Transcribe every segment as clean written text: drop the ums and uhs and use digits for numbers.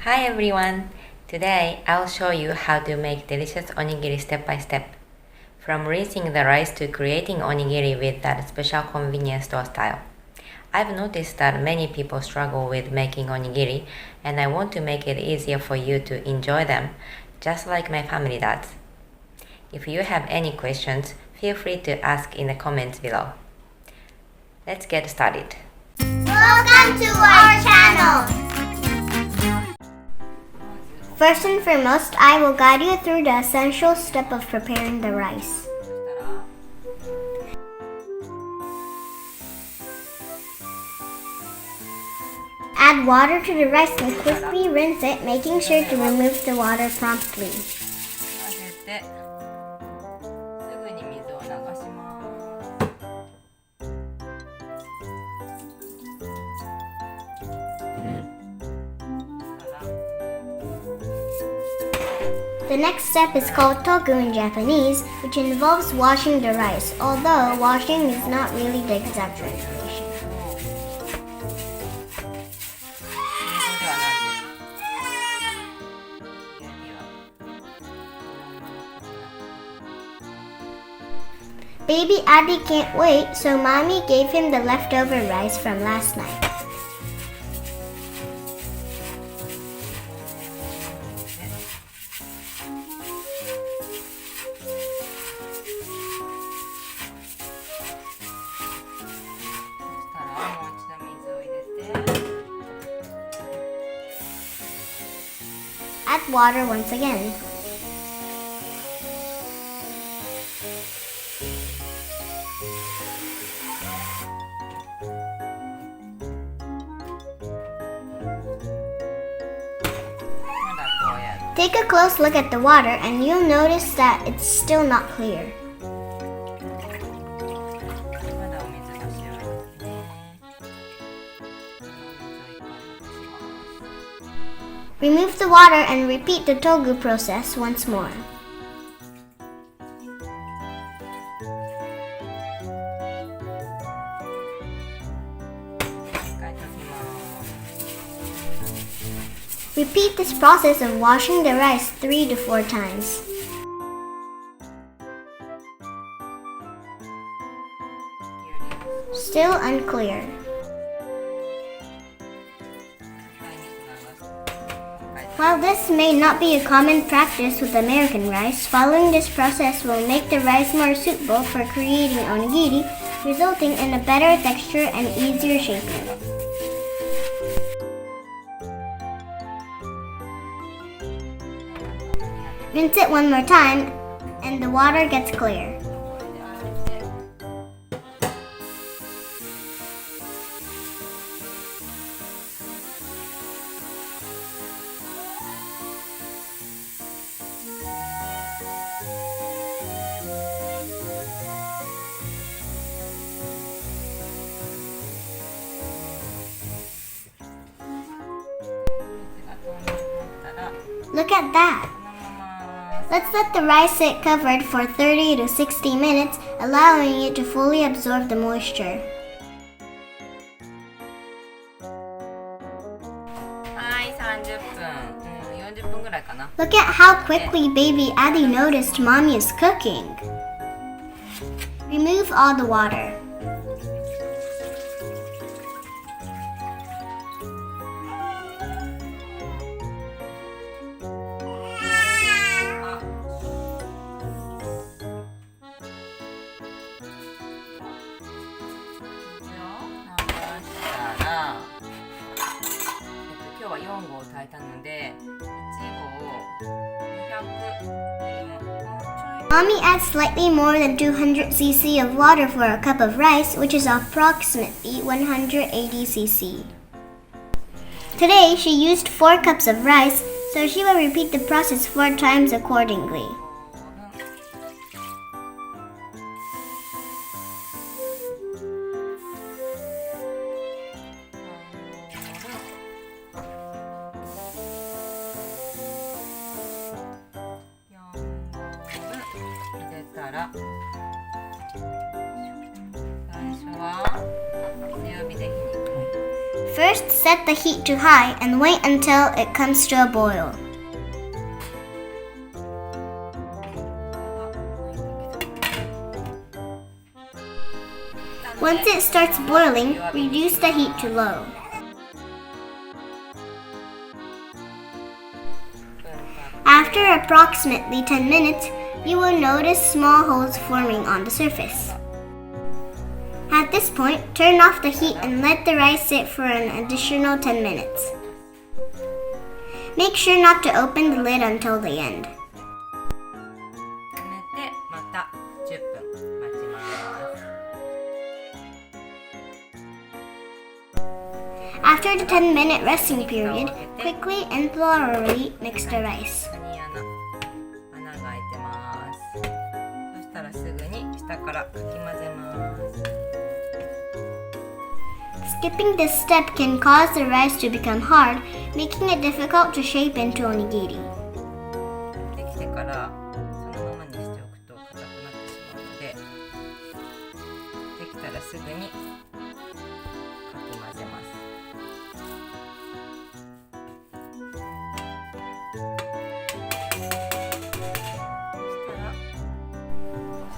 Hi everyone! Today I'll show you how to make delicious onigiri step by step. From rinsing the rice to creating onigiri with that special convenience store style. I've noticed that many people struggle with making onigiri and I want to make it easier for you to enjoy them, just like my family does. If you have any questions, feel free to ask in the comments below. Let's get started. Welcome to our channel! First and foremost, I will guide you through the essential step of preparing the rice. Add water to the rice and quickly rinse it, making sure to remove the water promptly. The next step is called togu in Japanese, which involves washing the rice, although washing is not really the exact translation. Baby Adi can't wait, so Mommy gave him the leftover rice from last night. Add water once again. Take a close look at the water and you'll notice that it's still not clear. Remove the water and repeat the togu process once more. Repeat this process of washing the rice 3 to 4 times. Still unclear. While this may not be a common practice with American rice, following this process will make the rice more suitable for creating onigiri, resulting in a better texture and easier shaping. Rinse it one more time and the water gets clear. Look at that! Let's let the rice sit covered for 30 to 60 minutes, allowing it to fully absorb the moisture. Look at how quickly baby Adi noticed Mommy is cooking. Remove all the water. Mommy adds slightly more than 200 cc of water for a cup of rice, which is approximately 180 cc. Today, she used 4 cups of rice, so she will repeat the process 4 times accordingly. First, set the heat to high and wait until it comes to a boil. Once it starts boiling, reduce the heat to low. After approximately 10 minutes, you will notice small holes forming on the surface. At this point, turn off the heat and let the rice sit for an additional 10 minutes. Make sure not to open the lid until the end. 止めてまた10分待ちます。After the 10-minute resting period, quickly and thoroughly mix the rice. 穴が開いてます。そしたらすぐに下からかき混ぜます。Skipping this step can cause the rice to become hard, making it difficult to shape into onigiri. できてからそのままにしておくと硬くなってしまうので、できたらすぐにかき混ぜます。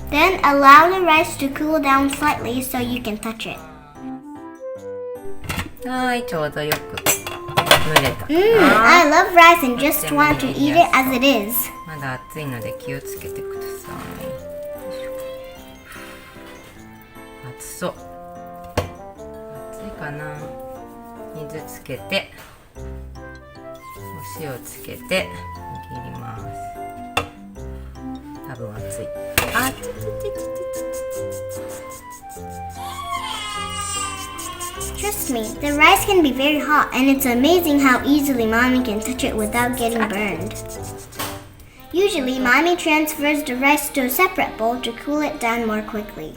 Then allow the rice to cool down slightly so you can touch it. はい、ちょうどよく蒸れた。I love rice and just want to eat it as it is. まだ熱いので気をつけてください。熱そう。熱いかな。水つけて、お塩つけて握ります。多分熱い。あ、ちちちちちちちちち。Trust me, the rice can be very hot and it's amazing how easily mommy can touch it without getting burned. Usually, mommy transfers the rice to a separate bowl to cool it down more quickly.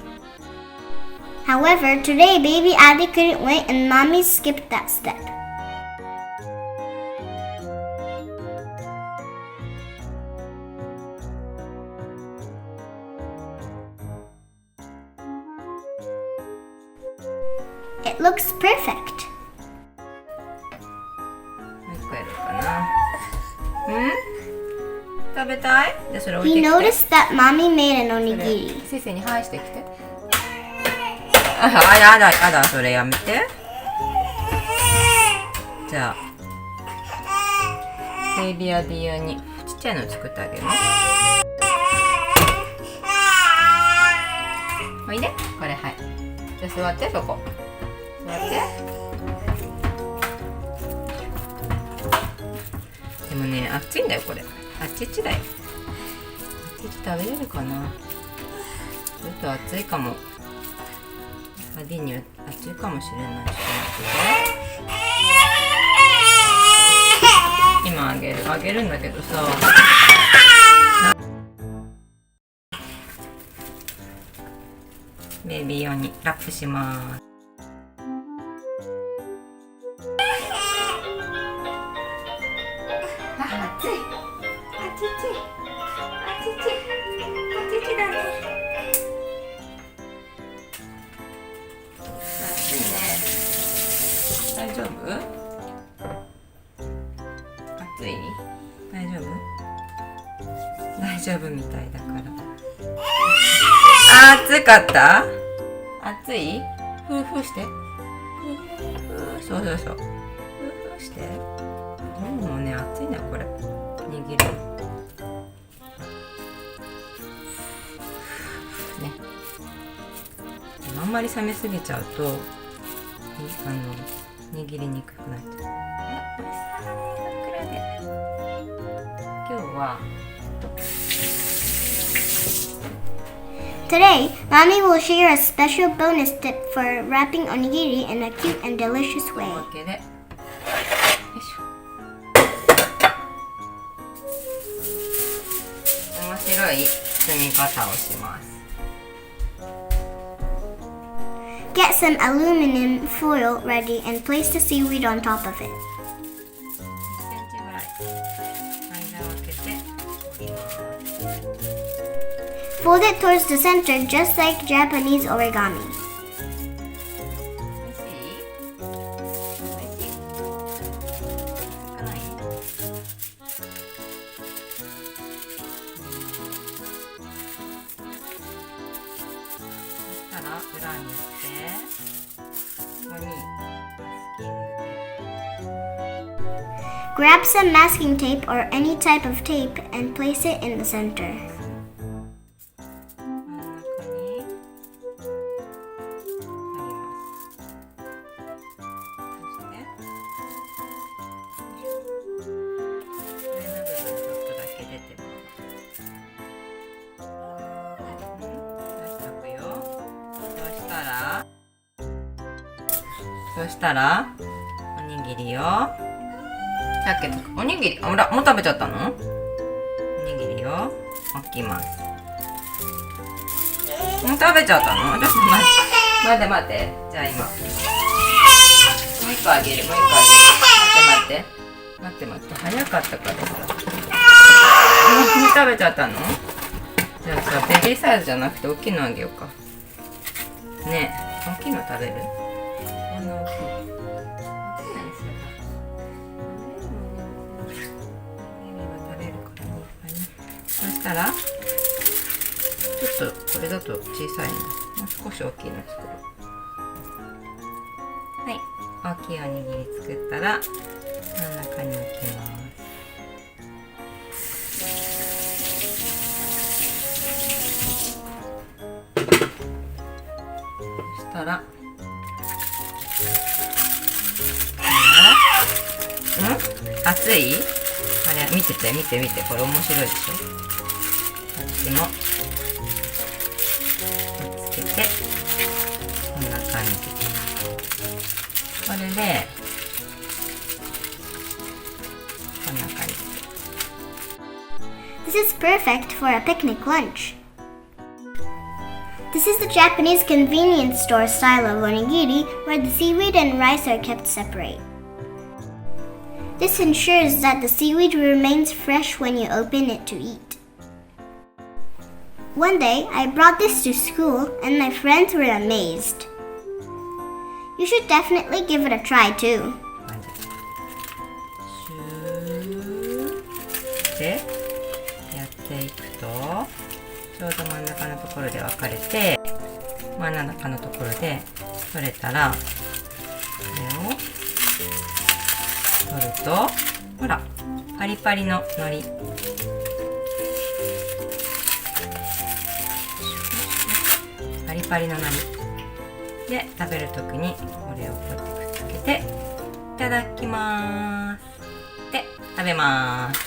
However, today baby Addy couldn't wait and mommy skipped that step. It looks perfect. もう一個やるかな。食べたい？じゃあそれ置い He てきて。noticed that mommy made an onigiri. 先生に返してきて。あ、やだやだ、それやめて。じゃあベイビーアディ用にちっちゃいの作ってあげるね。おいで、これはい。じゃあ座ってそこ。座って。でもね、熱いんだよこれ。あっちっちだよ。あっちっち食べれるかな。ちょっと熱いかも。アディには熱いかもしれない。ちょっと待ってね。今あげるんだけどさ。ベイビー用にラップします。あ、熱い。あちち。あちち。あちちだね。熱いね。大丈夫？熱い？大丈夫？大丈夫みたいだから。あ、暑かった？暑い？ふうふうして。そうそうそう。ふうふうして。もうね、熱いねこれ。握る。ね。あんまり冷めすぎちゃうと、握りにくくなっちゃう。あ、おいしそう。桜で。今日は。Today, mommy will share a special bonus tip for wrapping onigiri in a cute and delicious way. わけで。よいしょ。面白い包み方をします。Get some aluminum foil ready and place the seaweed on top of it. 1センチぐらい間を空けて折ります。Fold it towards the center just like Japanese origami. おいしい？ Grab some masking tape or any type of tape and place it in the center. そしたらおにぎりをさっきおにぎりもう食べちゃったの？おにぎりを置きます。もう食べちゃったの？ちょっと待って。じゃあ今もう一個あげる。待って早かったからさ。もう食べちゃったの？じゃあさ、ベビーサイズじゃなくて大きいのあげようか。ねえ、大きいの食べる？こんな大きい。そしたらちょっとこれだと小さいんだ。もう少し大きいの作ろう。はい、大きいおにぎり作ったら真ん中に置きます。そしたら熱い？あれ見てこれ面白いでしょ。こっちもつけてこんな感じ。これでこんな感じ。 This is perfect for a picnic lunch. This is the Japanese convenience store style of onigiri, where the seaweed and rice are kept separate. This ensures that the seaweed remains fresh when you open it to eat. One day, I brought this to school and my friends were amazed. You should definitely give it a try too. でやっていくとちょうど真ん中のところで分かれて、真ん中のところで取れたらこれを取ると、ほらパリパリの海苔、パリパリの海苔で食べるときにこれをこうやってくっつけていただきます。で食べます。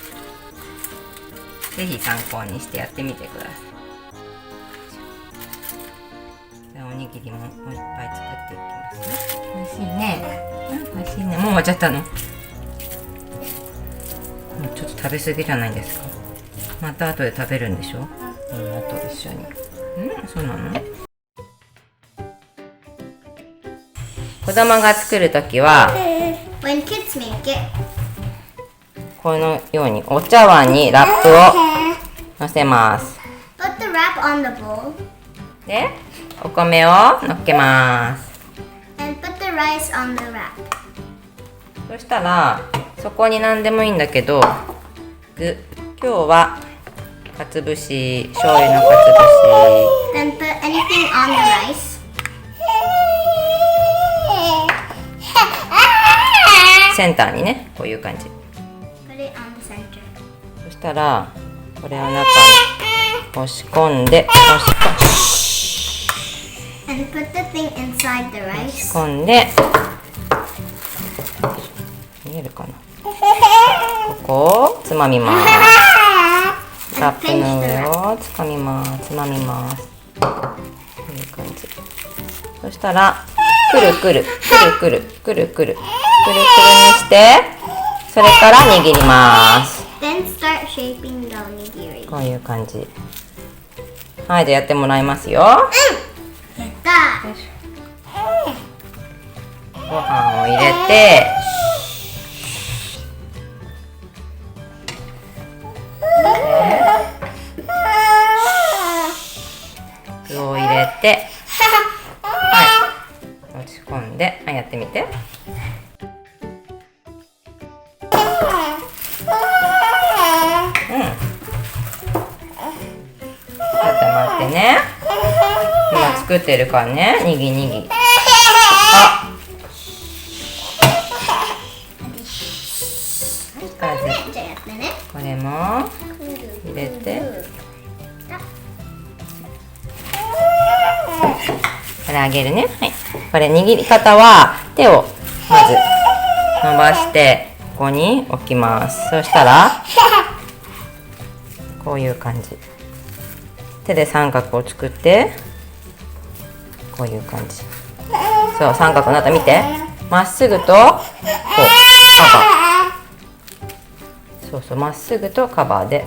ぜひ参考にしてやってみてください。じゃあおにぎりもいっぱい作っていきますね。美味しいね。美味しいね。もう終わっちゃったの？ちょっと食べ過ぎじゃないですか。また後で食べるんでしょ？あと一緒に。そうなの？子供が作るときは、When kids make it, このようにお茶碗にラップをのせます。put the wrap on the bowl で、お米をのっけます。and put the rice on the wrap. そしたらそこに何でもいいんだけど、具、今日はかつ節、醤油のかつ Then put anything on the rice. 節、センターにね、こういう感じ。Put it on the center. そしたらこれを中に押し込んで、And put the thing inside the 押し rice. 込んで、見えるかな。ここをつまみます。ラップの上をつまみます。こういう感じ。そしたらくるくるにして、それから握ります。Then start shaping the onigiri. こういう感じ。はい、じゃあやってもらいますよ。やった！ご飯を入れて、具を入れて、はい、落ち込んで、はい、やってみて。待ってね。今作ってるからね、にぎ。あ、からずじゃあやってね。これも入れて、これあげるね。はい。これ握り方は手をまず伸ばしてここに置きます。そしたらこういう感じ。手で三角を作ってこういう感じ。そう三角になった。見て。まっすぐとこうカバー。そうそうまっすぐとカバーで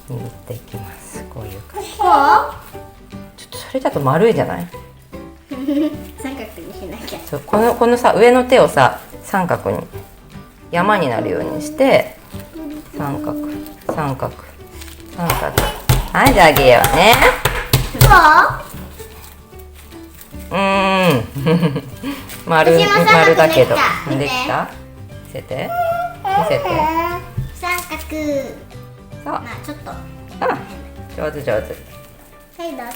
握っていきます。こういう感じ。ちょっとそれだと丸いじゃない？三角にしなきゃ。そうこのさ上の手をさ三角に山になるようにして三角三角三角。はいじゃああげようね。丸だけどできた？見せて見せて。三角。そうまあちょっと。上手上手。はいどうぞ。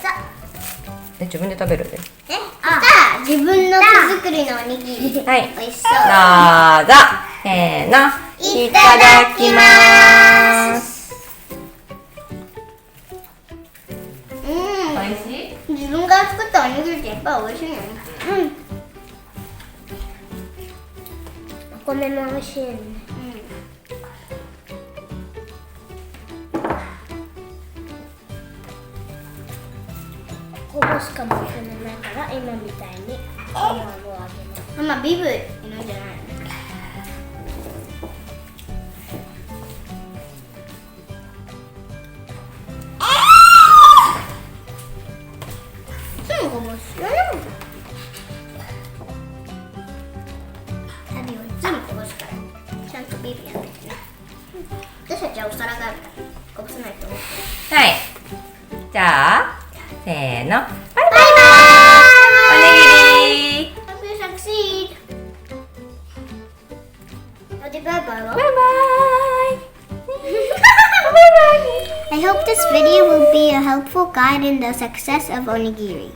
自分で食べるね。じゃあ自分の手作りのおにぎり。はい美味しそう。どうぞ。せーの。いただきます。美味しい？自分が作ったおにぎりってやっぱり美味しいよね。お米も美味しいよね。こぼすかもしれないから今みたいに卵をあげます。ママビブいるんじゃないの？すぐこぼすよ。タビをいつもこぼすからちゃんとビブやっててね。私たちはお皿があるからこぼさないと思ってる。はい。じゃあせーの。バイバイ。おにぎり。Hope you succeed. Bye bye. Bye bye. I hope this video will be a helpful guide in the success of onigiri.